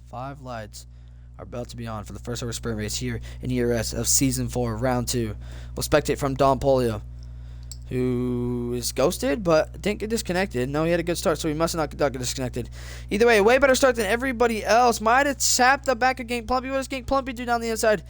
5 lights are about to be on for the first ever sprint race here in ERS of Season 4, Round 2. We'll spectate from Don Polio, who is ghosted, but didn't get disconnected. No, he had a good start, so he must not get disconnected. Either way, way better start than everybody else. Might have tapped the back of Gank Plumpy. What does Gank Plumpy do down the inside?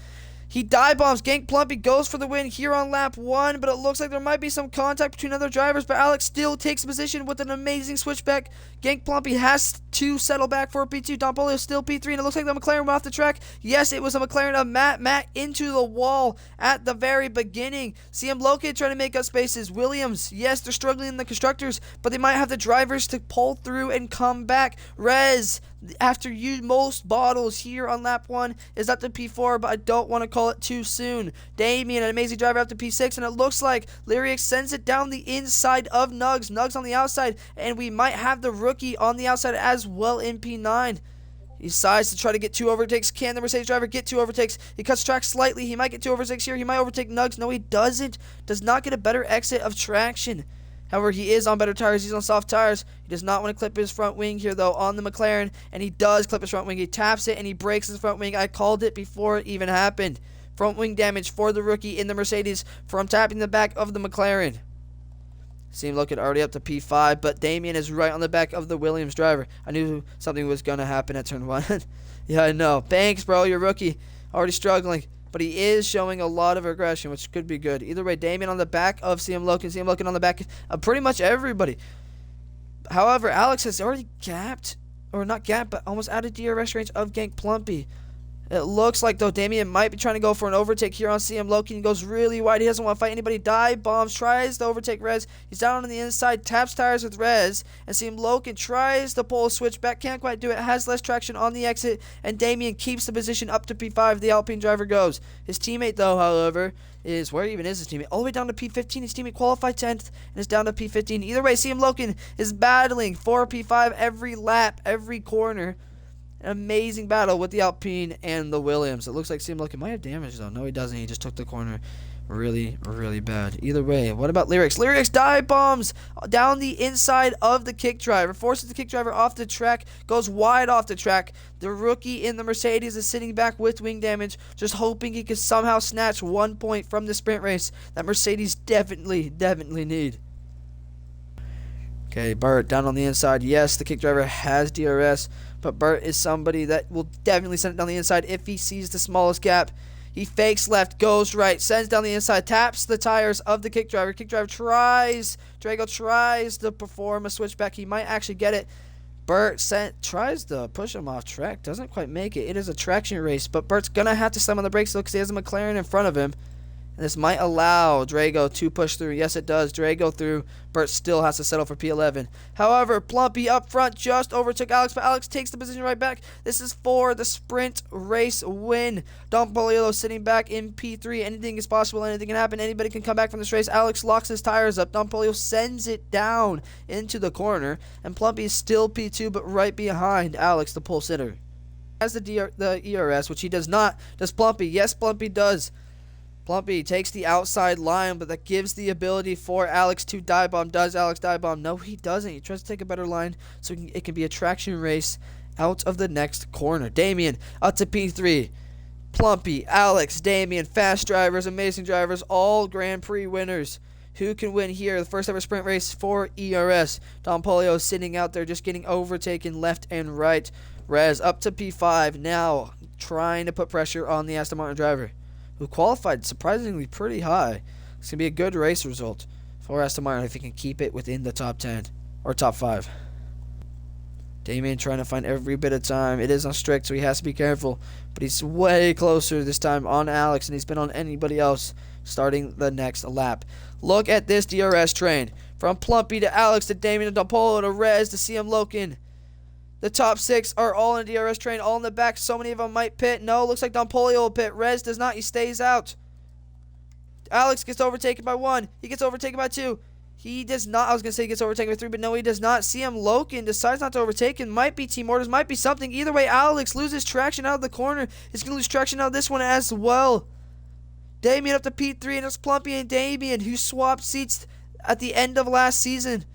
He dive bombs. Gank Plumpy goes for the win here on lap 1, but it looks like there might be some contact between other drivers, but Alex still takes position with an amazing switchback. Gank Plumpy has to settle back for a P2. Don Polio still P3, and it looks like the McLaren went off the track. Yes, it was a McLaren of Matt into the wall at the very beginning. CM Loki trying to make up spaces. Williams, yes, they're struggling in the constructors, but they might have the drivers to pull through and come back. Rez, after you most bottles here on lap 1, is up to P4, but I don't want to call it too soon. Damien, an amazing driver, up to P6, and it looks like Lyric sends it down the inside of Nugs. Nugs on the outside, and we might have the rookie on the outside as well in P9. He decides to try to get 2 overtakes. Can the Mercedes driver get 2 overtakes? He cuts track slightly. He might get 2 overtakes here. He might overtake Nugs. No, he doesn't. Does not get a better exit of traction. However, he is on better tires. He's on soft tires. He does not want to clip his front wing here, though, on the McLaren. And he does clip his front wing. He taps it, and he breaks his front wing. I called it before it even happened. Front wing damage for the rookie in the Mercedes from tapping the back of the McLaren. Seemed looking already up to P5, but Damien is right on the back of the Williams driver. I knew something was going to happen at turn 1. Yeah, I know. Banks, bro, you're rookie. Already struggling. But he is showing a lot of aggression, which could be good. Either way, Damien on the back of CM Loken. CM Loken on the back of pretty much everybody. However, Alex has already gapped, or not gapped, but almost out of DRS range of Gank Plumpy. It looks like, though, Damien might be trying to go for an overtake here on CM Loki. He goes really wide. He doesn't want to fight anybody. Dive bombs, tries to overtake Rez. He's down on the inside, taps tires with Rez. And CM Loki tries to pull a switch back. Can't quite do it. Has less traction on the exit. And Damien keeps the position up to P5. The Alpine driver goes. His teammate, though, however, is, where even is his teammate? All the way down to P15. His teammate qualified 10th and is down to P15. Either way, CM Loki is battling for P5 every lap, every corner. An amazing battle with the Alpine and the Williams. It looks like CM Loki might have damage, though. No, he doesn't. He just took the corner really, really bad. Either way, what about Lyrics? Lyrics dive bombs down the inside of the kick driver. Forces the kick driver off the track. Goes wide off the track. The rookie in the Mercedes is sitting back with wing damage, just hoping he can somehow snatch 1 point from the sprint race that Mercedes definitely need. Okay, Burt down on the inside. Yes, the kick driver has DRS, but Burt is somebody that will definitely send it down the inside if he sees the smallest gap. He fakes left, goes right, sends down the inside, taps the tires of the kick driver. Kick driver Drago tries to perform a switchback. He might actually get it. Burt tries to push him off track, doesn't quite make it. It is a traction race, but Burt's going to have to slam on the brakes because he has a McLaren in front of him. And this might allow Drago to push through. Yes, it does. Drago through. Burt still has to settle for P11. However, Plumpy up front just overtook Alex, but Alex takes the position right back. This is for the sprint race win. Don Polio sitting back in P3. Anything is possible. Anything can happen. Anybody can come back from this race. Alex locks his tires up. Don Polio sends it down into the corner. And Plumpy is still P2, but right behind Alex, the pole sitter. Has the ERS, which he does not. Does Plumpy? Yes, Plumpy does. Plumpy takes the outside line, but that gives the ability for Alex to dive bomb. Does Alex dive bomb? No, he doesn't. He tries to take a better line so it can be a traction race out of the next corner. Damien up to P3. Plumpy, Alex, Damien, fast drivers, amazing drivers, all Grand Prix winners. Who can win here? The first ever sprint race for ERS. Don Polio sitting out there just getting overtaken left and right. Rez up to P5 now, trying to put pressure on the Aston Martin driver, who qualified surprisingly pretty high. It's going to be a good race result for Aston Martin if he can keep it within the top 10 or top 5. Damien trying to find every bit of time. It is on strict, so he has to be careful. But he's way closer this time on Alex, and he's been on anybody else starting the next lap. Look at this DRS train. From Plumpy to Alex to Damien to Polo to Rez to CM Loken. The top 6 are all in the DRS train, all in the back. So many of them might pit. No, looks like Don Polio will pit. Rez does not. He stays out. Alex gets overtaken by 1. He gets overtaken by 2. He does not. I was going to say he gets overtaken by 3, but no, he does not. CM Loken decides not to overtake him. Might be Team Orders, might be something. Either way, Alex loses traction out of the corner. He's going to lose traction out of this one as well. Damien up to P3, and it's Plumpy and Damien who swapped seats at the end of last season.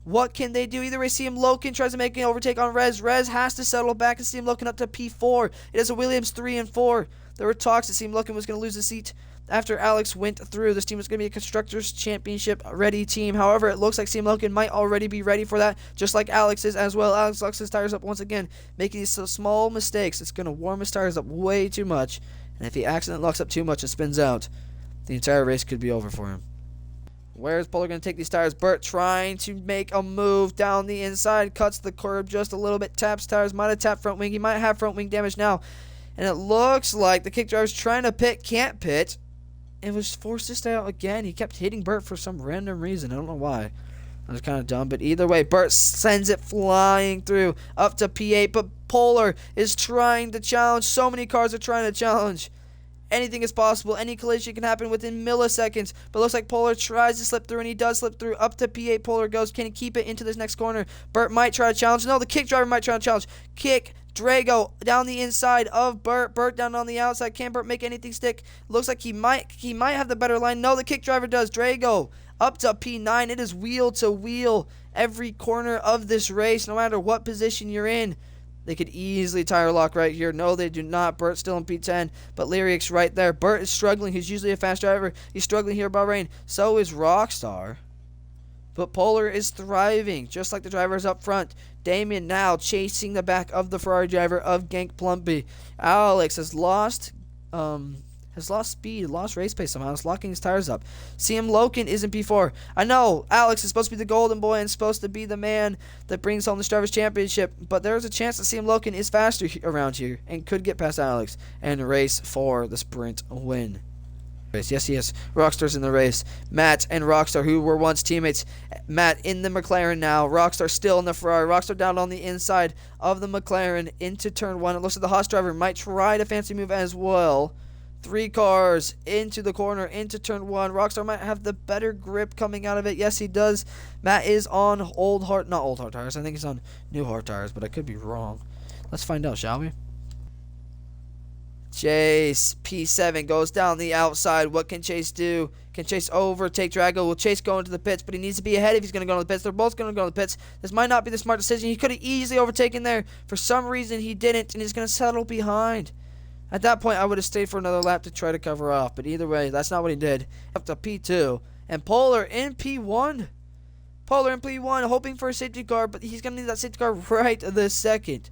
What can they do? Either way, CM Loken tries to make an overtake on Rez. Rez has to settle back and CM Loken up to P4. It is a Williams 3 and 4. There were talks that CM Loken was going to lose the seat after Alex went through. This team was going to be a Constructors Championship ready team. However, it looks like CM Loken might already be ready for that, just like Alex is as well. Alex locks his tires up once again, making these small mistakes. It's going to warm his tires up way too much. And if he accidentally locks up too much and spins out, the entire race could be over for him. Where is Polar going to take these tires? Burt trying to make a move down the inside. Cuts the curb just a little bit. Taps tires. Might have tapped front wing. He might have front wing damage now. And it looks like the kick driver's trying to pit. Can't pit. And was forced to stay out again. He kept hitting Burt for some random reason. I don't know why. That was kind of dumb. But either way, Burt sends it flying through up to P8. But Polar is trying to challenge. So many cars are trying to challenge. Anything is possible. Any collision can happen within milliseconds. But it looks like Polar tries to slip through, and he does slip through. Up to P8. Polar goes. Can he keep it into this next corner? Burt might try to challenge. No, the kick driver might try to challenge. Kick. Drago down the inside of Burt. Burt down on the outside. Can Burt make anything stick? Looks like he might have the better line. No, the kick driver does. Drago up to P9. It is wheel to wheel every corner of this race, no matter what position you're in. They could easily tire lock right here. No, they do not. Burt's still in P10, but Lyric's right there. Burt is struggling. He's usually a fast driver. He's struggling here at Bahrain. So is Rockstar. But Polar is thriving, just like the drivers up front. Damien now chasing the back of the Ferrari driver of Genk Plumpy. Alex has lost speed, lost race pace somehow. He's locking his tires up. CM Loken is in P4. I know Alex is supposed to be the golden boy and supposed to be the man that brings home the Drivers' Championship, but there's a chance that CM Loken is faster around here and could get past Alex and race for the sprint win. Yes, he is. Rockstar's in the race. Matt and Rockstar, who were once teammates. Matt in the McLaren now. Rockstar still in the Ferrari. Rockstar down on the inside of the McLaren into turn 1. It looks like the Haas driver might try to fancy move as well. 3 cars into the corner, into turn 1. Rockstar might have the better grip coming out of it. Yes, he does. Matt is on not old hard tires. I think he's on new hard tires, but I could be wrong. Let's find out, shall we? Chase, P7, goes down the outside. What can Chase do? Can Chase overtake Drago? Will Chase go into the pits? But he needs to be ahead if he's going to go into the pits. They're both going to go into the pits. This might not be the smart decision. He could have easily overtaken there. For some reason, he didn't, and he's going to settle behind. At that point, I would have stayed for another lap to try to cover off. But either way, that's not what he did. Up to P2. And Polar in P1. Polar in P1, hoping for a safety car, but he's going to need that safety car right this second.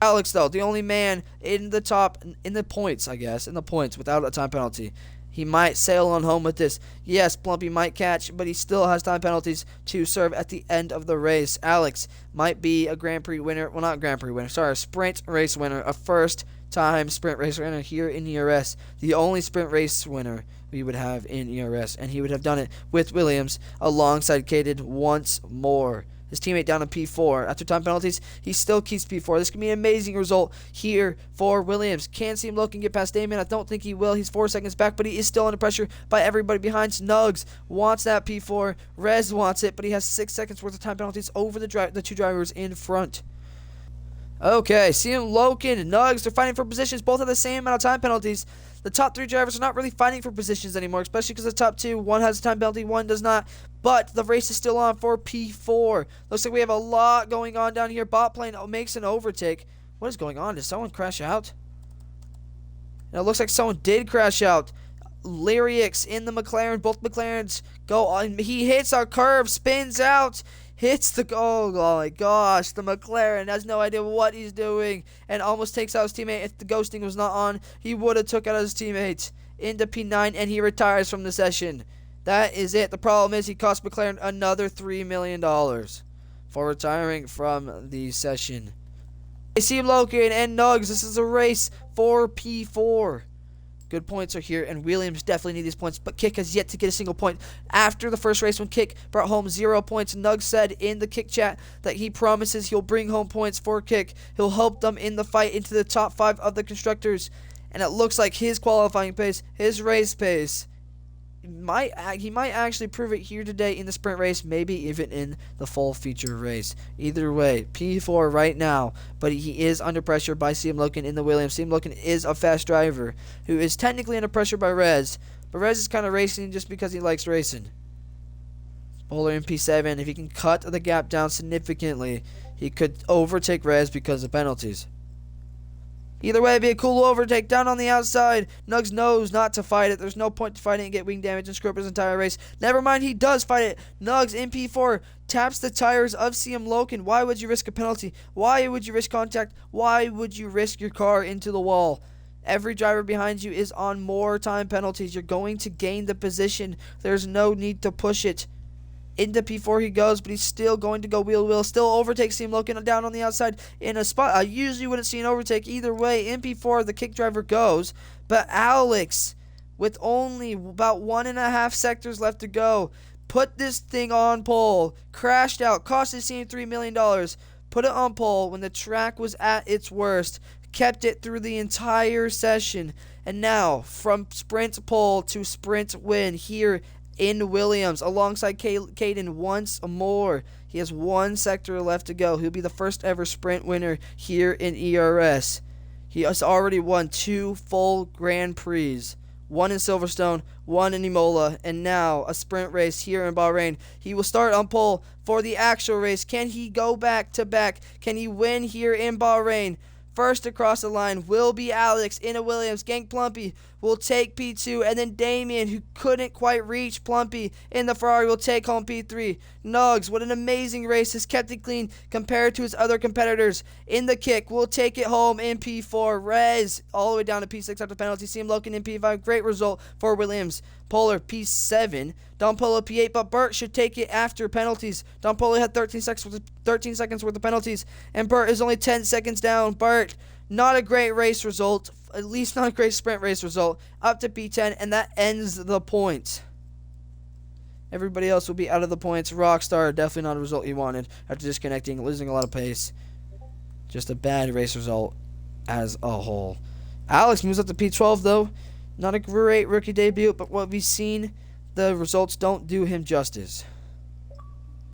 Alex, though, the only man in the top, in the points, I guess, in the points without a time penalty. He might sail on home with this. Yes, Plumpy might catch, but he still has time penalties to serve at the end of the race. Alex might be a Grand Prix winner. Well, not Grand Prix winner. Sorry, a sprint race winner. A first-time sprint race winner here in ERS. The only sprint race winner we would have in ERS. And he would have done it with Williams alongside Caden once more. His teammate down in P4. After time penalties, he still keeps P4. This could be an amazing result here for Williams. Can CM Loken get past Damien? I don't think he will. He's 4 seconds back, but he is still under pressure by everybody behind. Snugs wants that P4. Rez wants it, but he has 6 seconds worth of time penalties over the 2 drivers in front. Okay, CM Loken and Nugs, they're fighting for positions. Both have the same amount of time penalties. The top 3 drivers are not really fighting for positions anymore, especially because the top 2, one has a time penalty, one does not. But the race is still on for P4. Looks like we have a lot going on down here. Bot plane makes an overtake. What is going on? Did someone crash out? It looks like someone did crash out. Lyrics in the McLaren. Both McLarens go on. He hits our curve, spins out. Hits the, oh my gosh, the McLaren has no idea what he's doing and almost takes out his teammate. If the ghosting was not on, he would have took out his teammate into P9 and he retires from the session. That is it. The problem is he cost McLaren another $3 million for retiring from the session. CM Loken and Nugs, this is a race for P4. Good points are here, and Williams definitely need these points, but Kick has yet to get a single point. After the first race when Kick brought home 0 points, Nugs said in the Kick chat that he promises he'll bring home points for Kick. He'll help them in the fight into the top 5 of the constructors, and it looks like his qualifying pace, his race pace, he might actually prove it here today in the sprint race, maybe even in the full feature race. Either way, P4 right now, but he is under pressure by CM Loken in the Williams. CM Loken is a fast driver who is technically under pressure by Rez, but Rez is kind of racing just because he likes racing. Polar in P7. If he can cut the gap down significantly, he could overtake Rez because of penalties. Either way, it'd be a cool overtake down on the outside. Nugs knows not to fight it. There's no point to fight it and get wing damage and screw up his entire race. Never mind, he does fight it. Nugs in P4 taps the tires of CM Loken. Why would you risk a penalty? Why would you risk contact? Why would you risk your car into the wall? Every driver behind you is on more time penalties. You're going to gain the position. There's no need to push it. Into P4 he goes, but he's still going to go wheel. Still overtakes CM Loken down on the outside in a spot I usually wouldn't see an overtake either way. In P4 the kick driver goes, but Alex, with only about 1.5 sectors left to go, put this thing on pole, crashed out, cost his team $3 million, put it on pole when the track was at its worst, kept it through the entire session, and now from sprint pole to sprint win here in Williams alongside Caden once more. He has 1 sector left to go. He'll be the first ever sprint winner here in ERS. He has already won 2 full Grand Prix, 1 in Silverstone, 1 in Imola, and now a sprint race here in Bahrain. He will start on pole for the actual race. Can he go back to back? Can he win here in Bahrain? First across the line will be Alex in a Williams. Gank Plumpy will take P2, and then Damien, who couldn't quite reach Plumpy in the Ferrari, will take home P3. Nugs, what an amazing race, has kept it clean compared to his other competitors. In the kick, will take it home in P4. Rez all the way down to P6 after penalty. CM Loken in P5. Great result for Williams. Polar P7. Don Polo P8, but Burt should take it after penalties. Don Polo had 13 seconds worth of penalties, and Burt is only 10 seconds down. Burt, not a great race result, at least not a great sprint race result, up to P10, and that ends the points. Everybody else will be out of the points. Rockstar, definitely not a result he wanted after disconnecting, losing a lot of pace. Just a bad race result as a whole. Alex moves up to P12, though. Not a great rookie debut, but what we've seen, the results don't do him justice.